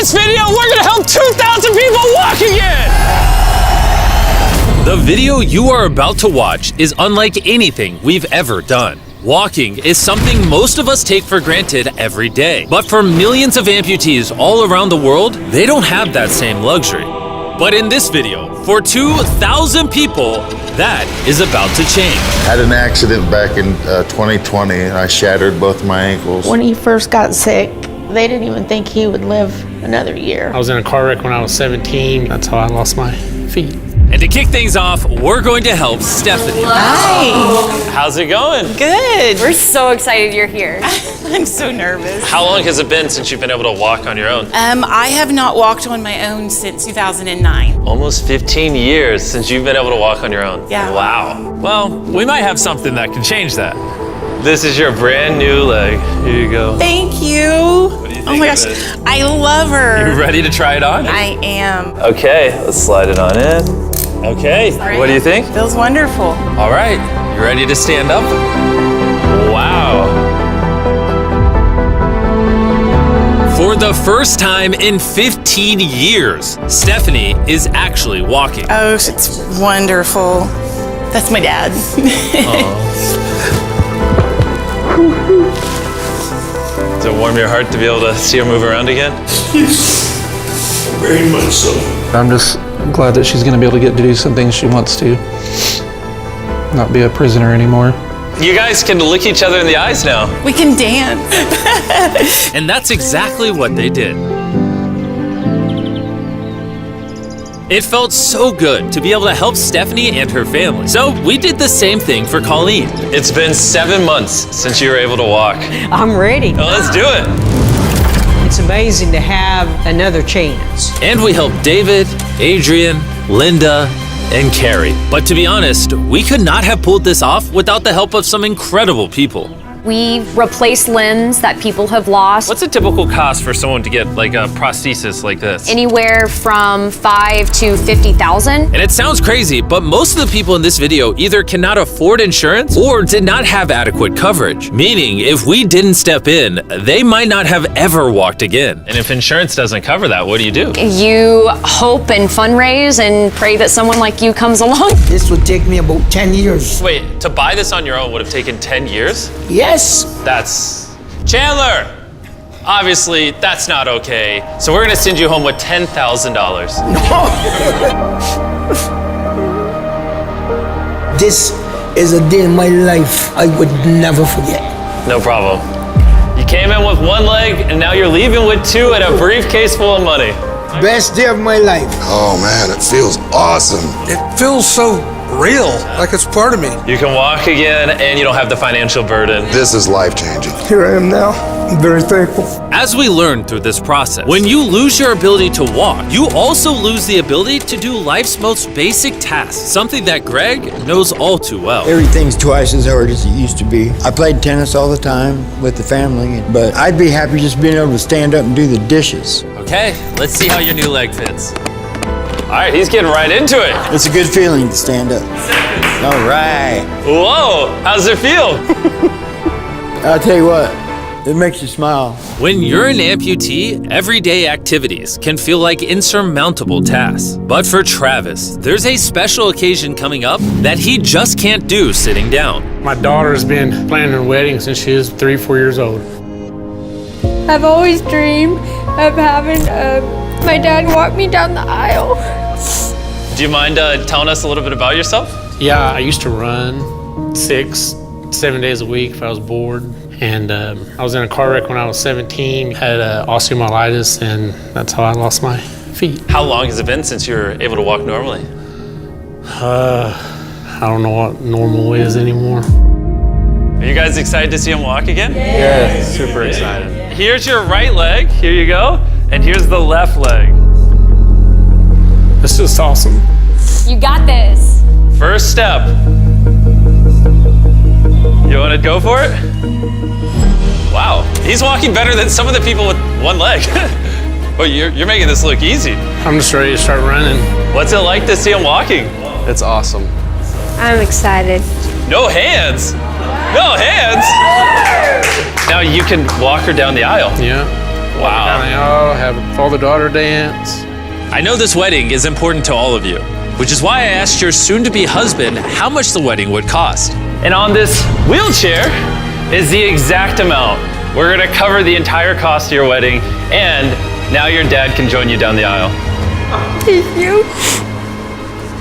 this video, we're gonna help 2,000 people walk again! The video you are about to watch is unlike anything we've ever done. Walking is something most of us take for granted every day. But for millions of amputees all around the world, they don't have that same luxury. But in this video, for 2,000 people, that is about to change. I had an accident back in 2020 and I shattered both my ankles. When he first got sick, they didn't even think he would live another year. I was in a car wreck when I was 17. That's how I lost my feet. And to kick things off, we're going to help Stephanie. Hi. How's it going? Good. We're so excited you're here. I'm so nervous. How long has it been since you've been able to walk on your own? I have not walked on my own since 2009. Almost 15 years since you've been able to walk on your own. Yeah. Wow. Well, we might have something that can change that. This is your brand new leg. Here you go. Thank you. What do you think Oh my of gosh, it? I love her. You ready to try it on? I am. Okay, let's slide it on in. Okay, what do you think? Feels wonderful. All right, you ready to stand up? Wow. For the first time in 15 years, Stephanie is actually walking. Oh, it's wonderful. That's my dad. Does it warm your heart to be able to see her move around again? Very much so. I'm just glad that she's going to be able to get to do some things she wants to. Not be a prisoner anymore. You guys can look each other in the eyes now. We can dance. And that's exactly what they did. It felt so good to be able to help Stephanie and her family. So we did the same thing for Colleen. It's been 7 months since you were able to walk. I'm ready. Well, let's do it. It's amazing to have another chance. And we helped David, Adrian, Linda, and Carrie. But to be honest, we could not have pulled this off without the help of some incredible people. We replace limbs that people have lost. What's a typical cost for someone to get like a prosthesis like this? Anywhere from $5,000 to $50,000. And it sounds crazy, but most of the people in this video either cannot afford insurance or did not have adequate coverage. Meaning, if we didn't step in, they might not have ever walked again. And if insurance doesn't cover that, what do? You hope and fundraise and pray that someone like you comes along. This would take me about 10 years. Wait, to buy this on your own would have taken 10 years? Yes. That's... Chandler! Obviously, that's not okay. So we're gonna send you home with $10,000. This is a day in my life I would never forget. No problem. You came in with one leg, and now you're leaving with two and a briefcase full of money. Best day of my life. Oh man, it feels awesome. It feels so real, like it's part of me. You can walk again, and you don't have the financial burden. This is life-changing. Here I am now. I'm very thankful. As we learned through this process, when you lose your ability to walk, you also lose the ability to do life's most basic tasks, something that Greg knows all too well. Everything's twice as hard as it used to be. I played tennis all the time with the family, but I'd be happy just being able to stand up and do the dishes. Okay, let's see how your new leg fits. All right, he's getting right into it. It's a good feeling to stand up. All right. Whoa, how's it feel? I'll tell you what, it makes you smile. When you're an amputee, everyday activities can feel like insurmountable tasks. But for Travis, there's a special occasion coming up that he just can't do sitting down. My daughter's been planning her wedding since she was 3 or 4 years old. I've always dreamed of having my dad walk me down the aisle. Do you mind telling us a little bit about yourself? Yeah, I used to run 6, 7 days a week if I was bored. And I was in a car wreck when I was 17, had osteomyelitis, and that's how I lost my feet. How long has it been since you were able to walk normally? I don't know what normal is anymore. Are you guys excited to see him walk again? Yeah, super excited. Here's your right leg, here you go, and here's the left leg. It's just awesome. You got this. First step. You want to go for it? Wow, he's walking better than some of the people with one leg. Well, you're making this look easy. I'm just ready to start running. What's it like to see him walking? It's awesome. I'm excited. No hands. No hands. Now you can walk her down the aisle. Yeah. Wow. Down the aisle, have a father-daughter dance. I know this wedding is important to all of you, which is why I asked your soon-to-be husband how much the wedding would cost. And on this wheelchair is the exact amount. We're gonna cover the entire cost of your wedding, and now your dad can join you down the aisle. Thank you.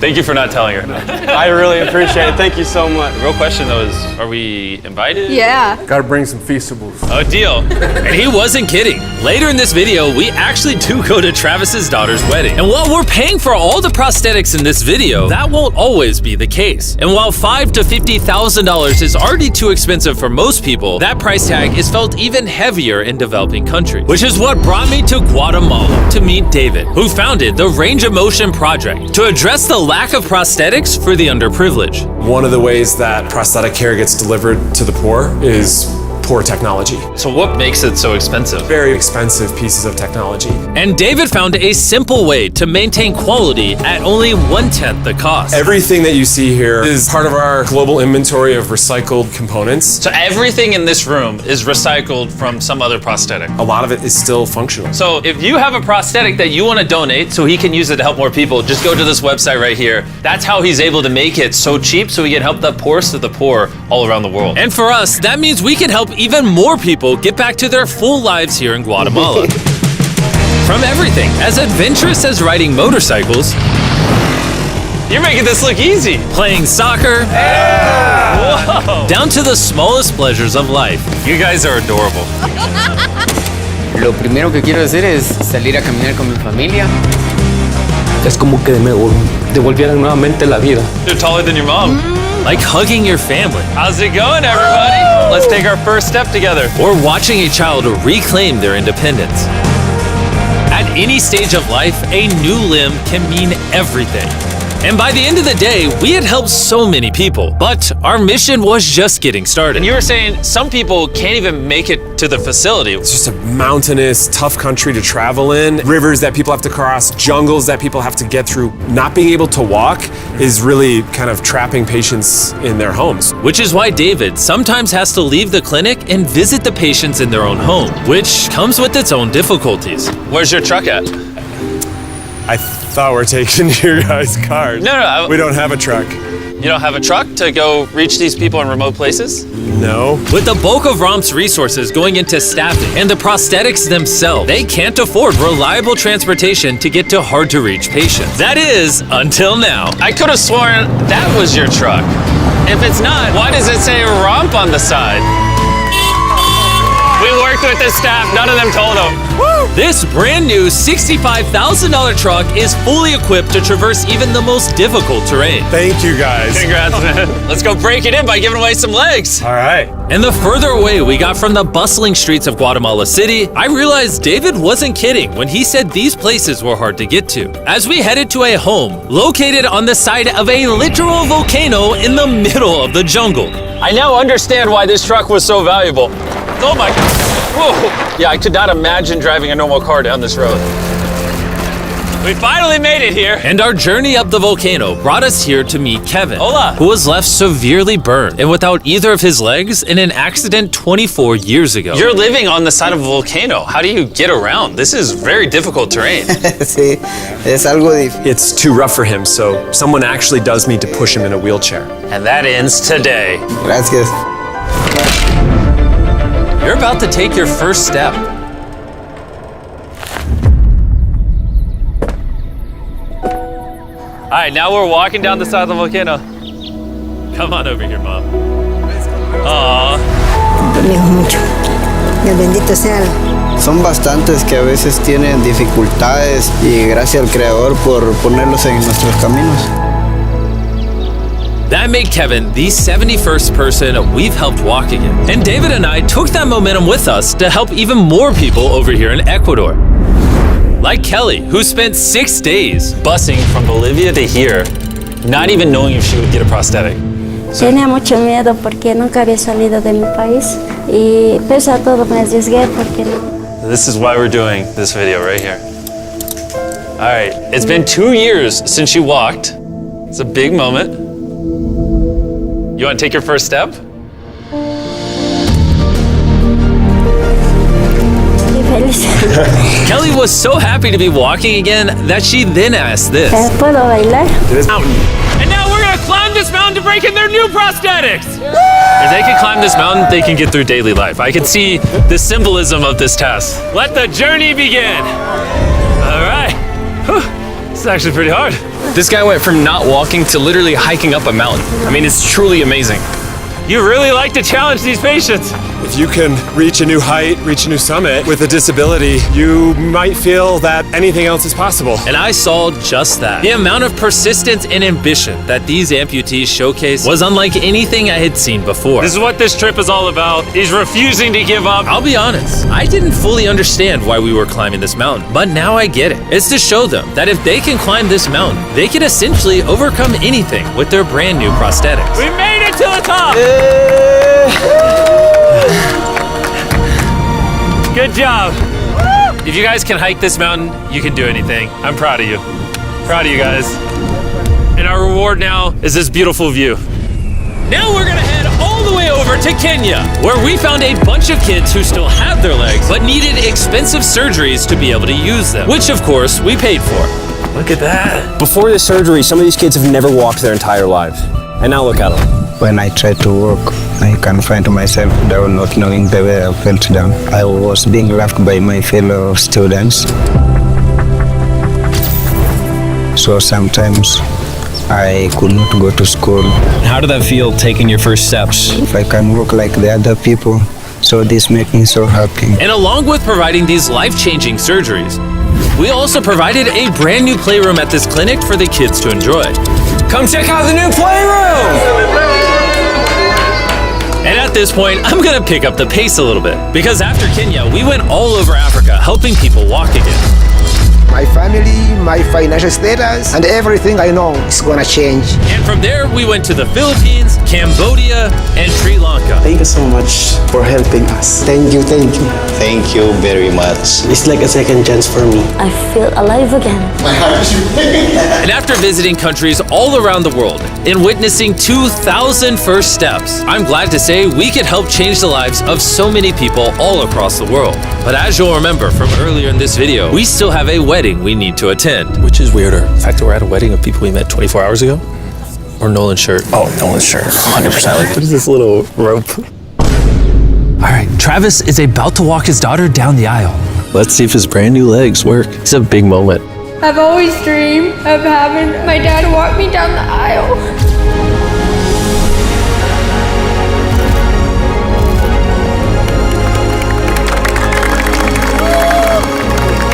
Thank you for not telling her. I really appreciate it. Thank you so much. The real question though is, are we invited? Yeah. Gotta bring some feastables. A deal. And he wasn't kidding. Later in this video, we actually do go to Travis's daughter's wedding. And while we're paying for all the prosthetics in this video, that won't always be the case. And while $5,000 to $50,000 is already too expensive for most people, that price tag is felt even heavier in developing countries. Which is what brought me to Guatemala to meet David, who founded the Range of Motion Project to address the lack of prosthetics for the underprivileged. One of the ways that prosthetic care gets delivered to the poor is poor technology. So what makes it so expensive? Very expensive pieces of technology. And David found a simple way to maintain quality at only 1/10 the cost. Everything that you see here is part of our global inventory of recycled components. So everything in this room is recycled from some other prosthetic. A lot of it is still functional. So if you have a prosthetic that you want to donate so he can use it to help more people, just go to this website right here. That's how he's able to make it so cheap so he can help the poorest of the poor all around the world. And for us, that means we can help even more people get back to their full lives here in Guatemala. From everything as adventurous as riding motorcycles, You're making this look easy. playing soccer, Whoa. down to the smallest pleasures of life. You guys are adorable. Lo primero que quiero hacer es salir a caminar con mi familia. Es como que me devolvieran nuevamente la vida. You're taller than your mom. Like hugging your family. How's it going, everybody? Let's take our first step together. Or watching a child reclaim their independence. At any stage of life, a new limb can mean everything. And by the end of the day, we had helped so many people, but our mission was just getting started. And you were saying some people can't even make it to the facility. It's just a mountainous, tough country to travel in. Rivers that people have to cross, jungles that people have to get through. Not being able to walk is really kind of trapping patients in their homes. Which is why David sometimes has to leave the clinic and visit the patients in their own home, which comes with its own difficulties. Where's your truck at? I thought we're taking your guys' cars. No. We don't have a truck. You don't have a truck to go reach these people in remote places? No. With the bulk of ROM's resources going into staffing and the prosthetics themselves, they can't afford reliable transportation to get to hard-to-reach patients. That is, until now. I could have sworn that was your truck. If it's not, why does it say ROMP on the side? We worked with the staff, none of them told them. This brand new $65,000 truck is fully equipped to traverse even the most difficult terrain. Thank you, guys. Congrats, man. Let's go break it in by giving away some legs. All right. And the further away we got from the bustling streets of Guatemala City, I realized David wasn't kidding when he said these places were hard to get to. As we headed to a home located on the side of a literal volcano in the middle of the jungle. I now understand why this truck was so valuable. Oh my God. Whoa. Yeah, I could not imagine driving a normal car down this road. We finally made it here. And our journey up the volcano brought us here to meet Kevin, Hola. who was left severely burned and without either of his legs in an accident 24 years ago. You're living on the side of a volcano. How do you get around? This is very difficult terrain. Sí, es algo difícil. It's too rough for him, so someone actually does need to push him in a wheelchair. And that ends today. Gracias. You're about to take your first step. All right, now we're walking down the side of the volcano. Come on over here, Mom. Aww. mucho. Dios bendito sea. Son bastantes que a veces tienen dificultades y gracias al Creador por ponerlos en nuestros caminos. That made Kevin the 71st person we've helped walk again. And David and I took that momentum with us to help even more people over here in Ecuador. Like Kelly, who spent 6 days busing from Bolivia to here, not even knowing if she would get a prosthetic. Tenía mucho miedo porque nunca había salido de mi país y pese a todo me arriesgué porque no. This is why we're doing this video right here. All right, it's been 2 years since she walked. It's a big moment. You want to take your first step? Y feliz. Kelly was so happy to be walking again that she then asked this. ¿Puedo bailar? And now we're gonna climb this mountain to break in their new prosthetics. If they can climb this mountain, they can get through daily life. I can see the symbolism of this task. Let the journey begin. All right. Whew. This is actually pretty hard. This guy went from not walking to literally hiking up a mountain. I mean, it's truly amazing. You really like to challenge these patients. If you can reach a new height, reach a new summit with a disability, you might feel that anything else is possible. And I saw just that. The amount of persistence and ambition that these amputees showcased was unlike anything I had seen before. This is what this trip is all about, is refusing to give up. I'll be honest, I didn't fully understand why we were climbing this mountain, but now I get it. It's to show them that if they can climb this mountain, they can essentially overcome anything with their brand new prosthetics. We made it to the top! Good job. If you guys can hike this mountain, you can do anything. I'm proud of you. Proud of you guys. And our reward now is this beautiful view. Now we're gonna head all the way over to Kenya, where we found a bunch of kids who still have their legs, but needed expensive surgeries to be able to use them, which of course we paid for. Look at that. Before this surgery, some of these kids have never walked their entire lives. And now look at them. When I try to walk, I can find myself down, not knowing the way I felt down. I was being laughed by my fellow students. So sometimes I could not go to school. How did that feel, taking your first steps? If I can walk like the other people, so this makes me so happy. And along with providing these life-changing surgeries, we also provided a brand new playroom at this clinic for the kids to enjoy. Come check out the new playroom! And at this point, I'm gonna pick up the pace a little bit, because after Kenya, we went all over Africa helping people walk again. My family, my financial status, and everything I know is gonna change. And from there, we went to the Philippines, Cambodia, and Sri Lanka. Thank you so much for helping us. Thank you, thank you. Thank you very much. It's like a second chance for me. I feel alive again. And after visiting countries all around the world and witnessing 2,000 first steps, I'm glad to say we could help change the lives of so many people all across the world. But as you'll remember from earlier in this video, we still have a wedding we need to attend. Which is weirder, the fact that we're at a wedding of people we met 24 hours ago, or Nolan's shirt? Oh, Nolan's shirt, 100%. Like, what is this little rope? All right, Travis is about to walk his daughter down the aisle. Let's see if his brand new legs work. It's a big moment. I've always dreamed of having my dad walk me down the aisle.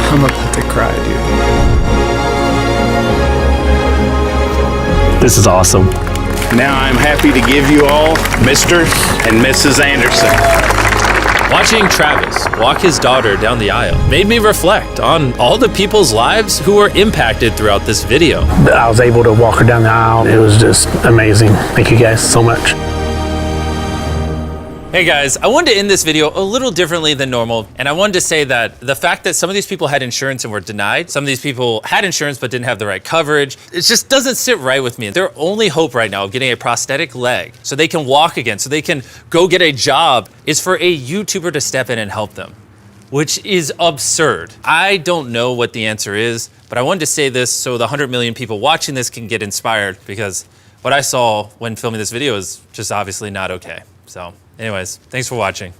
I'm about to cry, dude. This is awesome. Now I'm happy to give you all Mr. and Mrs. Anderson. Watching Travis walk his daughter down the aisle made me reflect on all the people's lives who were impacted throughout this video. I was able to walk her down the aisle. It was just amazing. Thank you guys so much. Hey guys, I wanted to end this video a little differently than normal, and I wanted to say that the fact that some of these people had insurance and were denied, some of these people had insurance but didn't have the right coverage, it just doesn't sit right with me. Their only hope right now of getting a prosthetic leg so they can walk again, so they can go get a job, is for a YouTuber to step in and help them, which is absurd. I don't know what the answer is, but I wanted to say this so the 100 million people watching this can get inspired, because what I saw when filming this video is just obviously not okay. So anyways, thanks for watching.